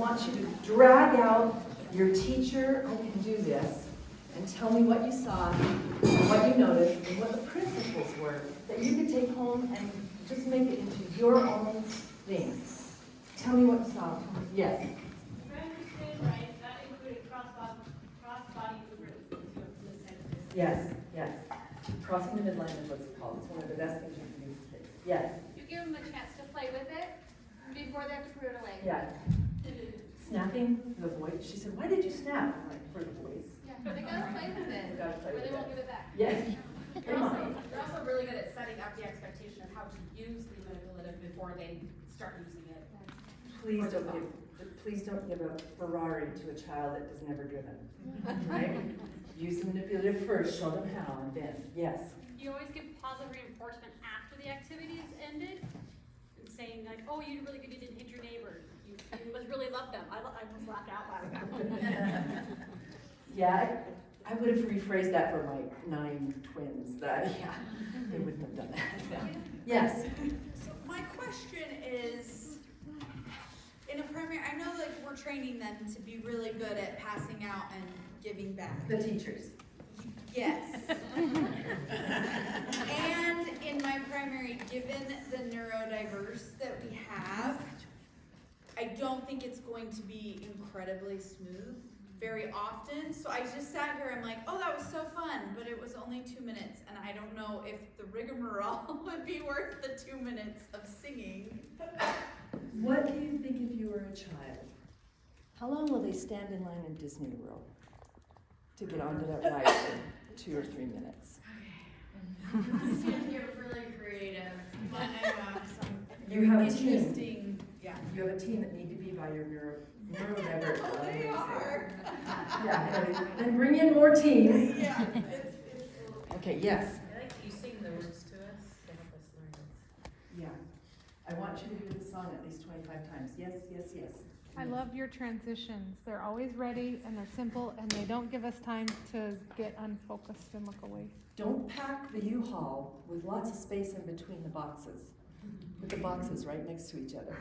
want you to drag out your teacher, I can do this, and tell me what you saw, and what you noticed, and what the principles were that you could take home and just make it into your own thing. Tell me what you saw. Yes. If I understand right, that included cross-body movement. Yes, yes. Crossing the midline is what it's called. It's one of the best things you can do for kids. Yes. You give them a chance to play with it before they have to put it away. Yeah. Snapping the voice. She said, "Why did you snap?" I'm like, for the voice. Yeah, but they gotta play with it, They gotta play or with they it. won't give it back. Yes. Come on. They're also really good at setting up the expectation of how to use the manipulative before they start using it. Please don't give a Ferrari to a child that has never driven. Right? Use the manipulative first, show them how, and then, yes. You always give positive reinforcement after the activity is ended, and saying like, "Oh, you did really good. You didn't hit your neighbor. You must really love them." I almost laughed out loud. Yeah, I would have rephrased that for my 9 twins. That they wouldn't have done that. Yes. So my question is, in a primary, I know like we're training them to be really good at passing out and giving back. The teachers. Yes. And in my primary, given the neurodiverse that we have, I don't think it's going to be incredibly smooth very often. So I just sat here, I'm like, oh, that was so fun, but it was only 2 minutes, and I don't know if the rigmarole would be worth the 2 minutes of singing. What do you think if you were a child? How long will they stand in line in Disney World to get onto that ride for 2 or 3 minutes? You're really creative. But I have some You have a interesting, team. yeah. You have a team that need to be by your neurodiverse. They are. Yeah, then bring in more team. Yeah. Okay, yes. I like you sing the words to us to help us learn it. Yeah. I want you to hear the song at least 25 times. Yes, yes, yes. I love your transitions. They're always ready and they're simple and they don't give us time to get unfocused and look away. Don't pack the U-Haul with lots of space in between the boxes. Put the boxes right next to each other.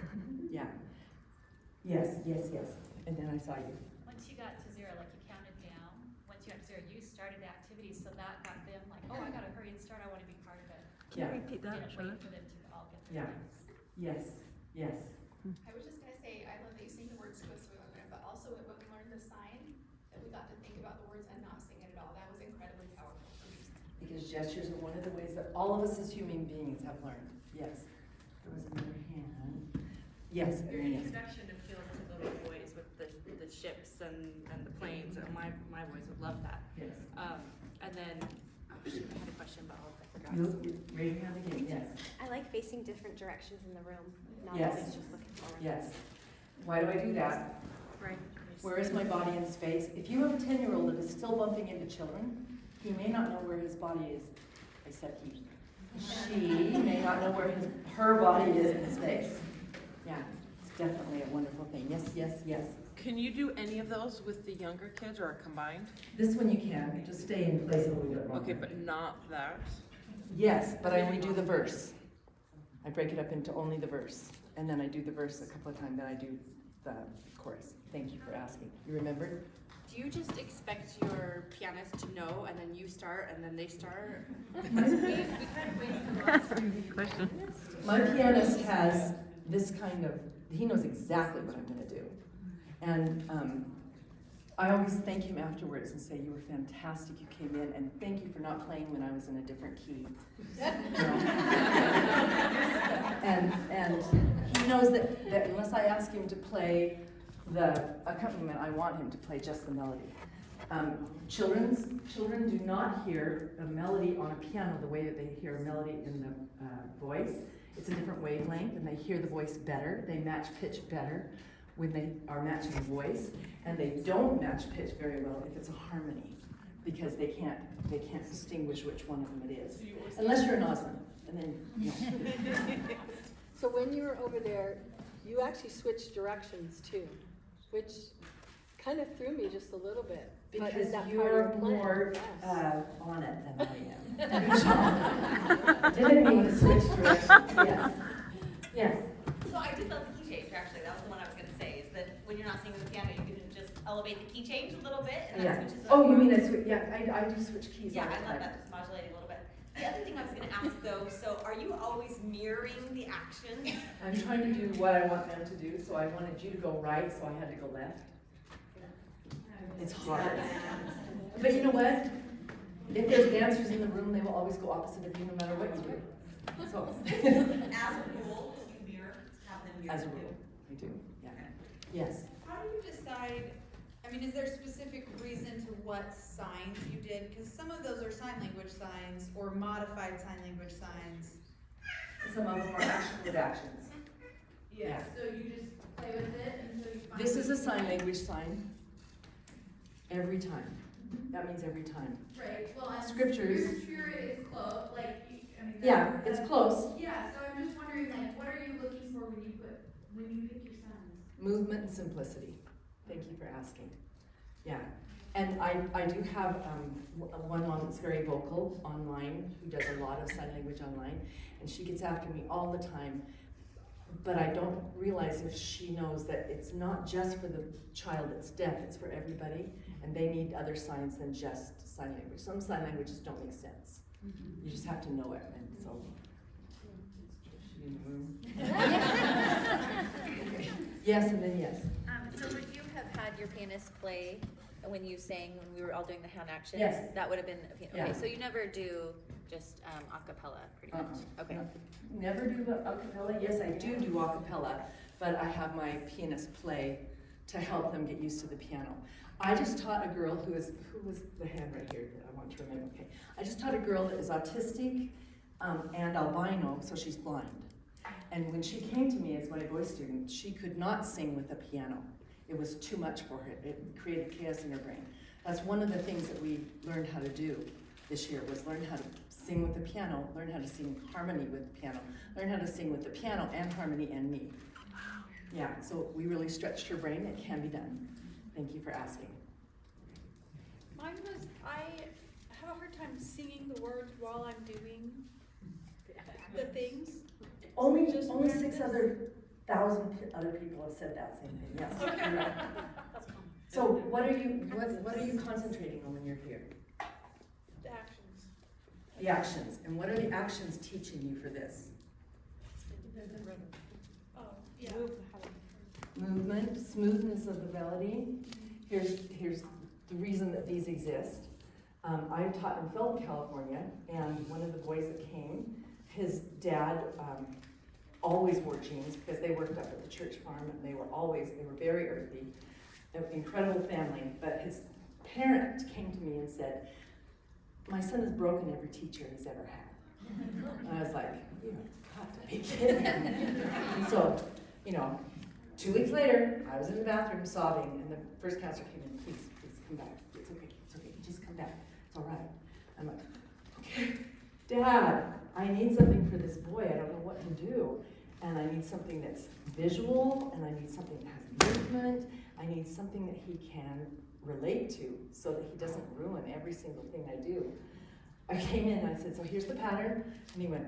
Yeah. Yes, yes, yes. And then I saw you. Once you got to 0, like you counted down, once you got to 0, you started the activity, so that got them like, oh, I gotta hurry and start, I wanna be part of it. Can you repeat that, Didn't wait for them to all get Yeah. their names. Yes, yes. I was just gonna say, I love that you sing the words to us, but also when we learned the sign, that we got to think about the words and not sing it at all. That was incredibly powerful for me. Because gestures are one of the ways that all of us as human beings have learned. Yes. There was another hand. Yes. Your Yes. introduction to feel to little boys with the ships and the planes, my boys would love that. Yes. And then, oh shoot, I had a question, but I forgot. You raise your hand again. Yes. I like facing different directions in the room, not Yes. always just looking forward. Yes. Why do I do that? Right. Where is my body in space? If you have a 10-year-old that is still bumping into children, he may not know where his body is. I said he. She may not know where her body is in space. Yeah, it's definitely a wonderful thing. Yes, yes, yes. Can you do any of those with the younger kids or combined? This one you can. Just stay in place a little bit longer. Okay, but not that. Yes, but I only do the verse. I break it up into only the verse. And then I do the verse a couple of times, then I do the chorus. Thank you for asking. You remembered? Do you just expect your pianist to know and then you start and then they start? My pianist has this kind of, he knows exactly what I'm going to do. And I always thank him afterwards and say, you were fantastic, you came in, and thank you for not playing when I was in a different key. You know? and he knows that unless I ask him to play the accompaniment, I want him to play just the melody. Children do not hear a melody on a piano the way that they hear a melody in the voice. It's a different wavelength, and they hear the voice better. They match pitch better when they are matching voice, and they don't match pitch very well if it's a harmony, because they can't distinguish which one of them it is, unless you're an Osmond, and then you know. So when you were over there, you actually switched directions too, which kind of threw me just a little bit. Because that you're part of your more plan? on it than I am. Good job. Didn't mean to switch directions. Yes. Yes. So I did love the key change, actually. That was the one I was going to say, is that when you're not elevate the key change a little bit, and Yeah. that switches up. Oh, you mean I switch, yeah, I do switch keys Yeah, all the I time. love that, just modulating a little bit. The other thing I was gonna ask though, so are you always mirroring the action? I'm trying to do what I want them to do, so I wanted you to go right, so I had to go left. It's hard. But you know what? If there's dancers in the room, they will always go opposite of you no matter what you do. So. As a rule, you mirror, have them mirror. As a rule, I do, yeah. Yes. How do you decide, I mean, is there a specific reason to what signs you did? Because some of those are sign language signs or modified sign language signs. Some of them are action with actions. Yeah. So you just play with it until you find. This is a sign language sign. Every time. That means every time. Right, well, and Scriptures. your spirit is close, like, I mean. Yeah, it's close. Yeah, so I'm just wondering, like, what are you looking for when you pick your signs? Movement and simplicity. Thank you for asking. Yeah. And I do have one mom that's very vocal online, who does a lot of sign language online, and she gets after me all the time. But I don't realize if she knows that it's not just for the child that's deaf, it's for everybody, and they need other signs than just sign language. Some sign languages don't make sense. You just have to know it, and so. Yes, and then yes. So would you have had your pianist play when you sang, when we were all doing the hand actions? Yes. That would have been, okay, Yeah. so you never do just a cappella, pretty much? Okay. Never do a cappella. Yes, I do a cappella, but I have my pianist play to help them get used to the piano. I just taught a girl who was the hand right here that I want to remember. Okay, I just taught a girl that is autistic and albino, so she's blind. And when she came to me as my voice student, she could not sing with a piano. It was too much for her. It created chaos in her brain. That's one of the things that we learned how to do this year, was learn how to sing with the piano, learn how to sing harmony with the piano, learn how to sing with the piano and harmony and me. Yeah, so we really stretched her brain. It can be done. Thank you for asking. Mine was, I have a hard time singing the words while I'm doing the things. Only 6,000 other people have said that same thing. Yes. You're right. So what are you concentrating on when you're here? The actions. The actions. And what are the actions teaching you for this? Oh, yeah. Movement, smoothness of the melody. Here's the reason that these exist. I taught in Felton, California, and one of the boys that came, his dad always wore jeans because they worked up at the church farm, and they were very earthy, an incredible family. But his parent came to me and said, "My son has broken every teacher he's ever had." And I was like, "You've got to be kidding." And so, 2 weeks later, I was in the bathroom sobbing, and the first counselor came in, please come back. It's okay, just come back. It's all right. I'm like, okay, Dad, I need something for this boy. I don't know what to do. And I need something that's visual, and I need something that has movement. I need something that he can relate to so that he doesn't ruin every single thing I do. I came in and I said, so here's the pattern. And he went,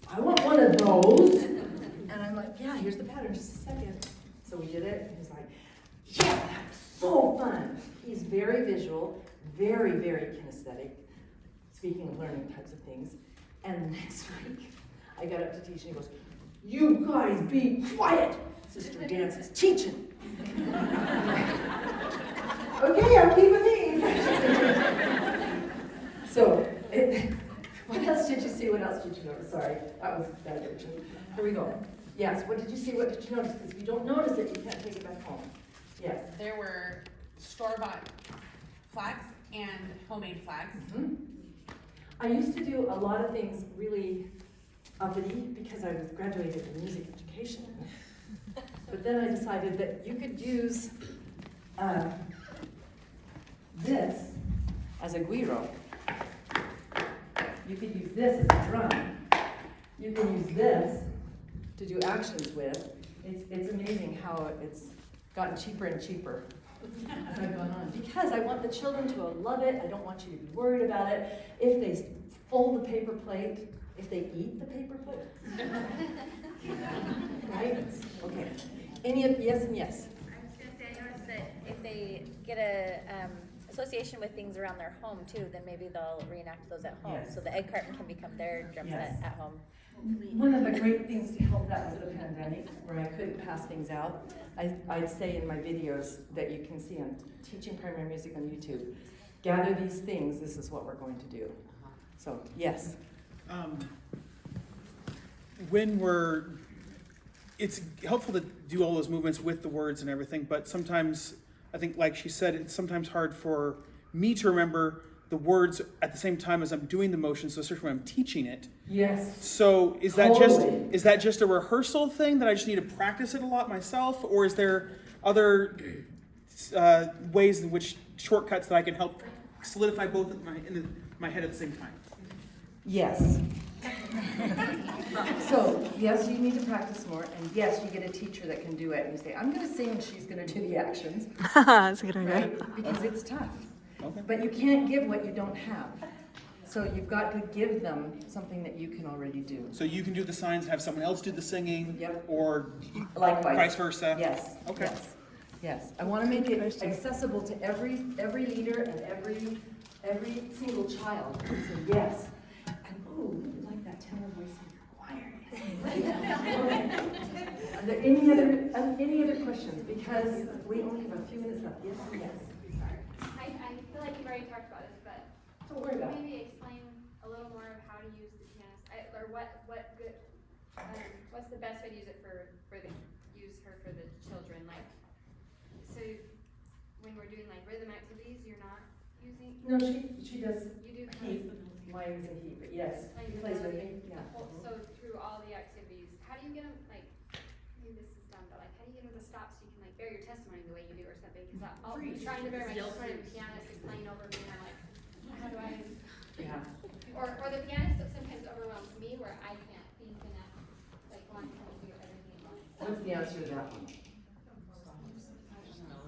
I want one of those. And I'm like, yeah, here's the pattern, just a second. So we did it, and he's like, yeah, that was so fun. He's very visual, very, very kinesthetic, speaking of learning types of things. And the next week, I got up to teach, and he goes, you guys be quiet. Sister Dance is teaching. Okay, I'm keeping these. So, what else did you see? What else did you notice? Sorry, that was diversion. Here we go. Yes, what did you see? What did you notice? Because if you don't notice it, you can't take it back home. Yes. There were store-bought flags and homemade flags. Mm-hmm. I used to do a lot of things really uppity because I was graduated in music education. But then I decided that you could use this as a guiro. You could use this as a drum. You can use this to do actions with. It's amazing how it's gotten cheaper and cheaper as I've gone on. Because I want the children to love it. I don't want you to be worried about it. If they fold the paper plate, if they eat the paper plate. Right? Okay. Yes and yes. I was going to say, I noticed that actually get a, association with things around their home too, then maybe they'll reenact those at home. Yes. So the egg carton can become their drum Yes. set at home. One of the great things to help that was the pandemic, where I couldn't pass things out. I'd say in my videos that you can see on teaching primary music on YouTube, gather these things, this is what we're going to do. So, yes. It's helpful to do all those movements with the words and everything, but sometimes, I think like she said, it's sometimes hard for me to remember the words at the same time as I'm doing the motion, so especially when I'm teaching it. Yes. So is that Totally. just a rehearsal thing that I just need to practice it a lot myself, or is there other ways in which shortcuts that I can help solidify both in my head at the same time? Yes. So, yes, you need to practice more, and yes, you get a teacher that can do it, and you say, I'm gonna sing and she's gonna do the actions. That's a good idea. Right? Because it's tough. Okay. But you can't give what you don't have. So you've got to give them something that you can already do. So you can do the signs and have someone else do the singing? Yep. Or Likewise. vice versa? Yes. Okay. Yes. Yes. I want to make it accessible to every leader and every single child. So yes. And ooh, you like that tenor voice in your choir. Are there any other questions? Because we only have a few minutes left. Yes. Yes. I feel like you've already talked about this, but Don't worry about it. maybe explain a little more of how to use the pianist, or what's the best way to use it for the children, like, so when we're doing like rhythm activities, you're not using? No, she does. You do. Heat. Mine is in heat, but yes, he plays with me. Yeah. Well, so through all the activities, how do you get them, like, maybe this is dumb, but like, how do you get them to stop so you can like bear your testimony the way you do or something? Because I'll be trying to bear my testimony and the pianist is playing over me and I'm like, how do I? Yeah. Or the pianist sometimes overwhelms me where I can't think and I'm like wanting to figure everything out. What's the answer to that one?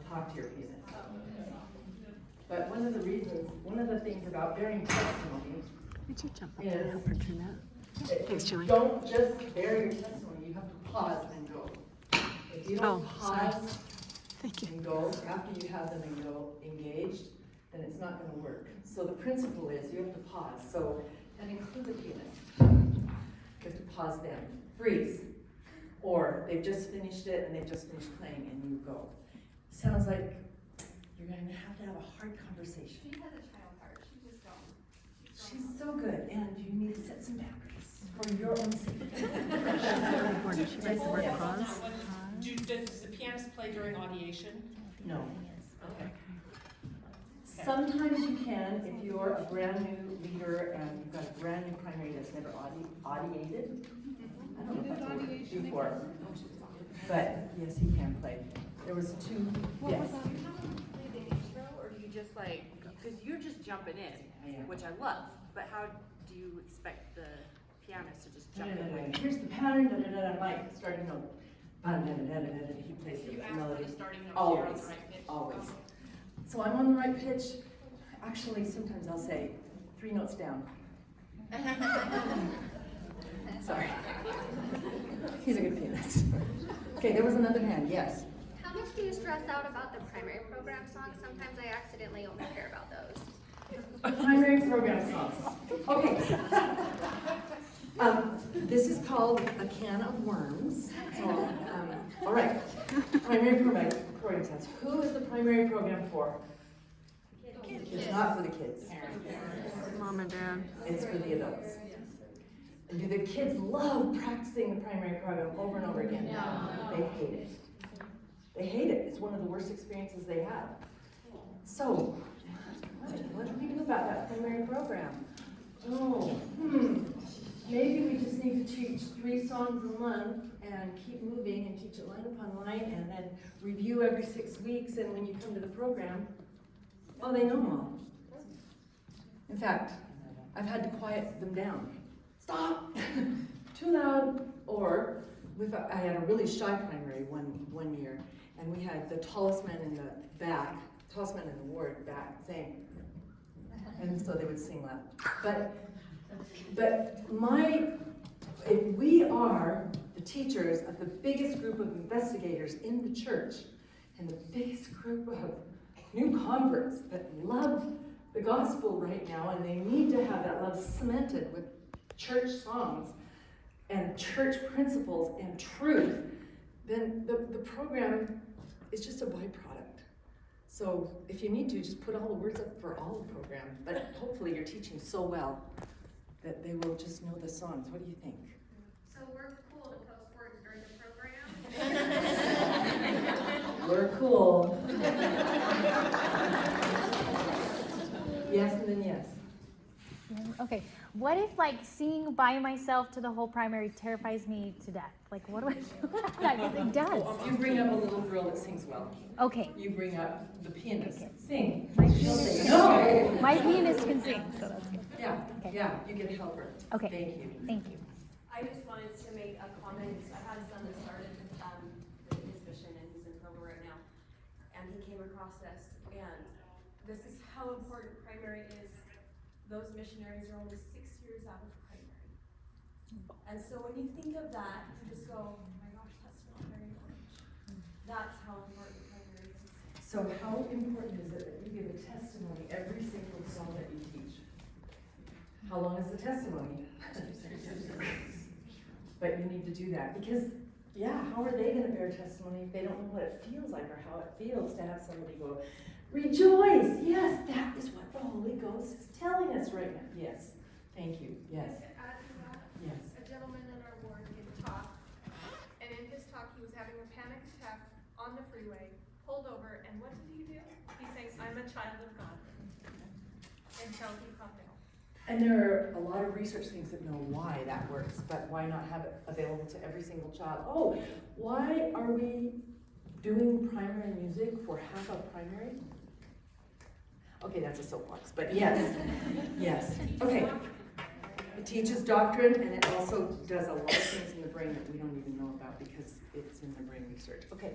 Talk to your pianist. But one of the things about bearing testimony is don't just bear your testimony, you have to pause and go. If you don't pause and go after you have them and go engaged, then it's not going to work. So the principle is you have to pause. So that includes a pianist. You have to pause them. Freeze. Or they've just finished it and they've just finished playing and you go. Sounds like you're going to have a hard conversation. She has a child heart, she just don't. She's so good, and you need to set some boundaries for your own safety. Does the pianist play during audiation? No. Okay. Sometimes you can if you're a brand new leader and you've got a brand new primary that's never audiated. I don't know if that's a word before. But yes, he can play. There was two. Yes. Do you have to play the intro, or do you just like, because you're just jumping in, which I love, but how do you expect the pianist to just jump in? Here's the pattern, like starting note. He plays the melody. Always, always. So I'm on the right pitch. Actually, sometimes I'll say 3 notes down. Sorry. He's a good pianist. Okay, there was another hand, yes. How much do you stress out about the primary program songs? Sometimes I accidentally only care about those. Primary program songs. Okay. This is called a can of worms. So, all right. Primary program songs. Who is the primary program for? Kids. It's not for the kids. Mom and dad. It's for the adults. And do the kids love practicing the primary program over and over again? No. They hate it. They hate it. It's one of the worst experiences they have. So, what do we do about that primary program? Oh, maybe we just need to teach 3 songs a month and keep moving and teach it line upon line and then review every 6 weeks, and when you come to the program, oh, they know them all. In fact, I've had to quiet them down. Stop! Too loud. Or I had a really shy primary one year, and we had the tallest man in the back, tallest man in the ward back saying, and so they would sing loud. But if we are the teachers of the biggest group of investigators in the church, and the biggest group of new converts that love the gospel right now, and they need to have that love cemented with church songs and church principles and truth, then the program is just a byproduct. So if you need to, just put all the words up for all the program, but hopefully you're teaching so well that they will just know the songs. What do you think? So we're cool to post words during the program? We're cool. Yes, and then yes. Okay, what if like singing by myself to the whole primary terrifies me to death? Like what do I do? Because it does. You bring up a little girl that sings well. Okay. You bring up the pianist. Sing. My She'll pianist, say no. my pianist can sing, so that's good. Yeah, Okay. yeah, you get a helper. Okay. Thank you. Thank you. I just wanted to make a comment. I had a son that started with his mission, and he's in Provo right now. And he came across this, and this is how important primary is. Those missionaries are only 6 years out of primary. And so when you think of that, you just go, oh my gosh, that's not very much. That's how important primary is. So how important is it that you give a testimony every single song that you teach? How long is the testimony? But you need to do that because, yeah, how are they going to bear testimony if they don't know what it feels like or how it feels to have somebody go, rejoice! Yes, that is what the Holy Ghost is telling us right now. Yes, thank you. Yes. To add to that, Yes. a gentleman in our ward gave a talk, and in his talk he was having a panic attack on the freeway, pulled over, and what did he do? He sang, I'm a child of God, until he popped out. And there are a lot of research things that know why that works, but why not have it available to every single child? Oh, why are we doing primary music for half of primary? Okay, that's a soapbox, but yes, yes. Okay, it teaches doctrine and it also does a lot of things in the brain that we don't even know about because it's in the brain research. Okay,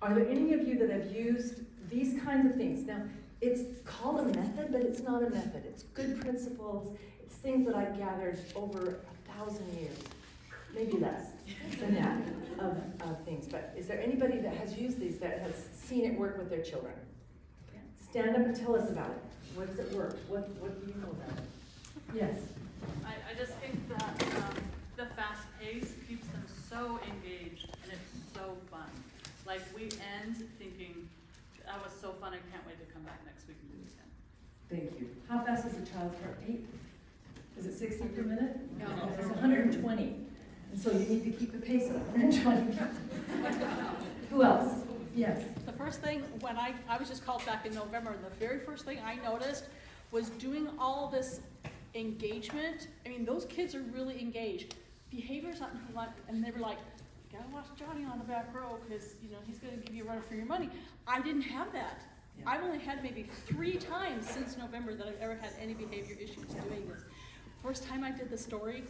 are there any of you that have used these kinds of things? Now, it's called a method, but it's not a method. It's good principles. It's things that I've gathered over 1,000 years, maybe less than that, of things. But is there anybody that has used these that has seen it work with their children? Stand up and tell us about it. What does it work? What do you know about it? Yes. I just think that the fast pace keeps them so engaged and it's so fun. Like we end thinking, that was so fun, I can't wait to come back next week and do this again. Thank you. How fast is a child's heartbeat? Is it 60 per minute? No. It's 120. And so you need to keep the pace at 120. Who else? Yes. The first thing, when I was just called back in November, the very first thing I noticed was doing all this engagement. I mean, those kids are really engaged. Behavior's not, and they were like, you gotta watch Johnny on the back row because, you know, he's gonna give you a run for your money. I didn't have that. Yeah. I've only had maybe 3 times since November that I've ever had any behavior issues doing this. First time I did the story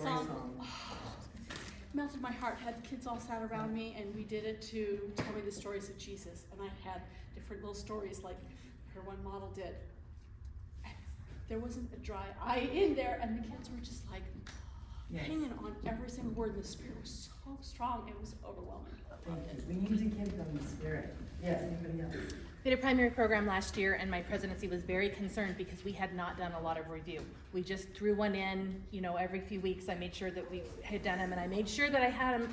song. Oh, melted my heart. Had kids all sat around me and we did it to tell me the stories of Jesus. And I had different little stories like her one model did. And there wasn't a dry eye in there and the kids were just like hanging on every single word and the spirit was so strong. It was overwhelming. We need to give them the spirit. Yes, anybody else? We had a primary program last year and my presidency was very concerned because we had not done a lot of review. We just threw one in, you know, every few weeks. I made sure that we had done them and I made sure that I had them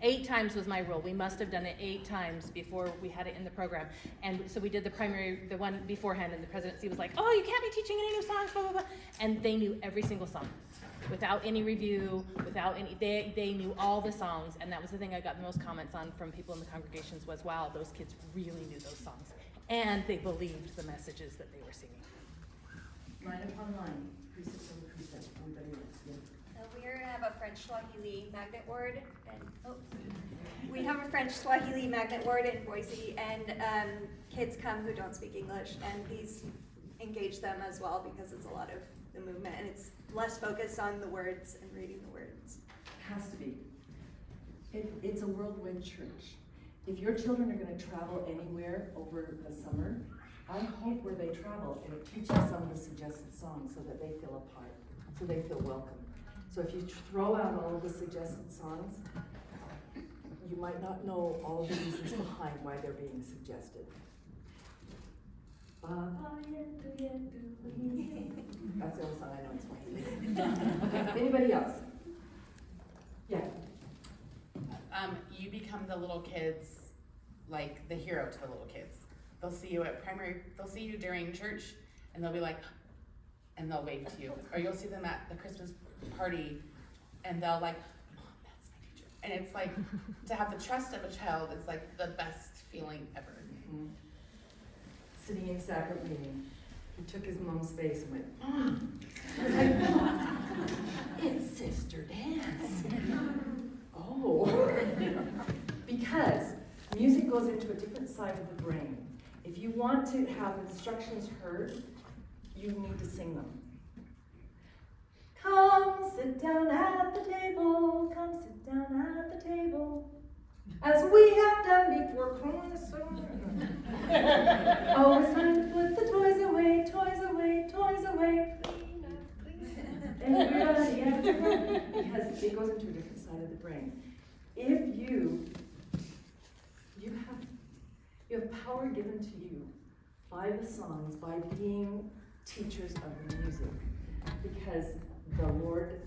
8 times was my rule. We must have done it 8 times before we had it in the program. And so we did the primary, the one beforehand, and the presidency was like, oh, you can't be teaching any new songs, blah, blah, blah. And they knew every single song. Without any review, without any, they knew all the songs, and that was the thing I got the most comments on from people in the congregations was, wow, those kids really knew those songs. And they believed the messages that they were singing. Line upon line, precept over precept, everybody else, yeah. So we're gonna have a French Swahili magnet word, and we have a French Swahili magnet word in Boise, and kids come who don't speak English, and these engage them as well because it's a lot of the movement, and it's less focused on the words and reading the words. Has to be. It's a worldwide church. If your children are going to travel anywhere over the summer, I hope where they travel, it teaches some of the suggested songs so that they feel a part, so they feel welcome. So if you throw out all of the suggested songs, you might not know all of the reasons behind why they're being suggested. That's the only song I know in Swahili. Okay, anybody else? Yeah. You become the little kids, like the hero to the little kids. They'll see you at they'll see you during church, and they'll be like, and they'll wave to you. Or you'll see them at the Christmas party, and they'll like, Mom, that's my teacher. And it's like, to have the trust of a child is like the best feeling ever. Mm-hmm. Sitting in sacrament meeting, he took his mom's face and went, Mom. I was like, Mom, it's Sister Dance. Oh. Because music goes into a different side of the brain. If you want to have instructions heard, you need to sing them. Come sit down at the table, come sit down at the table, as we have done before. Oh, it's time to put the toys away, toys away, toys away. Everybody, everybody, because it goes into a different side of the brain. If you have power given to you by the songs, by being teachers of the music, because the Lord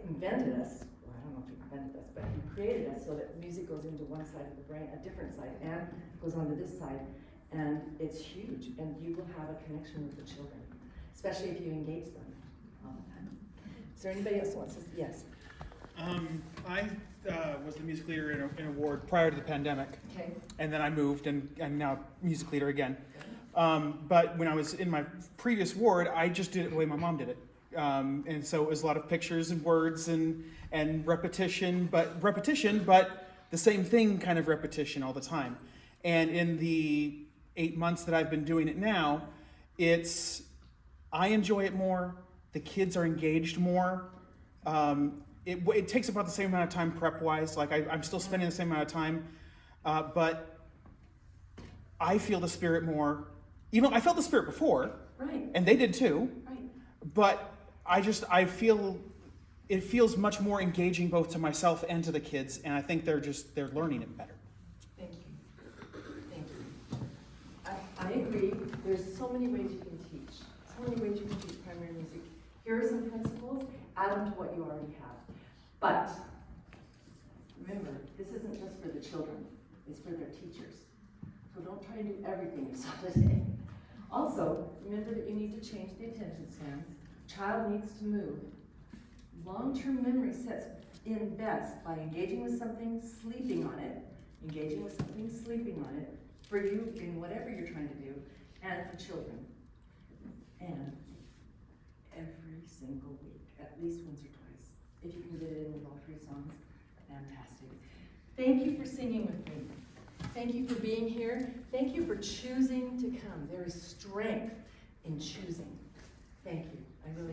invented us. Well, I don't know if He invented us, but He created us so that music goes into one side of the brain, a different side, and goes onto this side, and it's huge. And you will have a connection with the children, especially if you engage them all the time. Is there anybody else who wants to? Yes. I was the music leader in a ward prior to the pandemic. Okay. And then I moved, and I'm now music leader again. But when I was in my previous ward, I just did it the way my mom did it. And so it was a lot of pictures and words and repetition, but the same thing kind of repetition all the time. And in the 8 months that I've been doing it now, I enjoy it more. The kids are engaged more. It takes about the same amount of time prep-wise. Like I'm still spending the same amount of time, but I feel the Spirit more. Even I felt the Spirit before, right? And they did too. Right. But I feel it feels much more engaging both to myself and to the kids, and I think they're learning it better. Thank you. Thank you. I agree. There's so many ways you can teach. So many ways you can teach primary music. Here are some principles. Add them to what you already have. But remember, this isn't just for the children. It's for their teachers. So don't try to do everything you saw today. Also, remember that you need to change the attention spans. Child needs to move. Long-term memory sets in best by engaging with something, sleeping on it, engaging with something, sleeping on it, for you in whatever you're trying to do, and for children. And every single week, at least once or twice. If you can get it in with all 3 songs, fantastic. Thank you for singing with me. Thank you for being here. Thank you for choosing to come. There is strength in choosing. Thank you. I really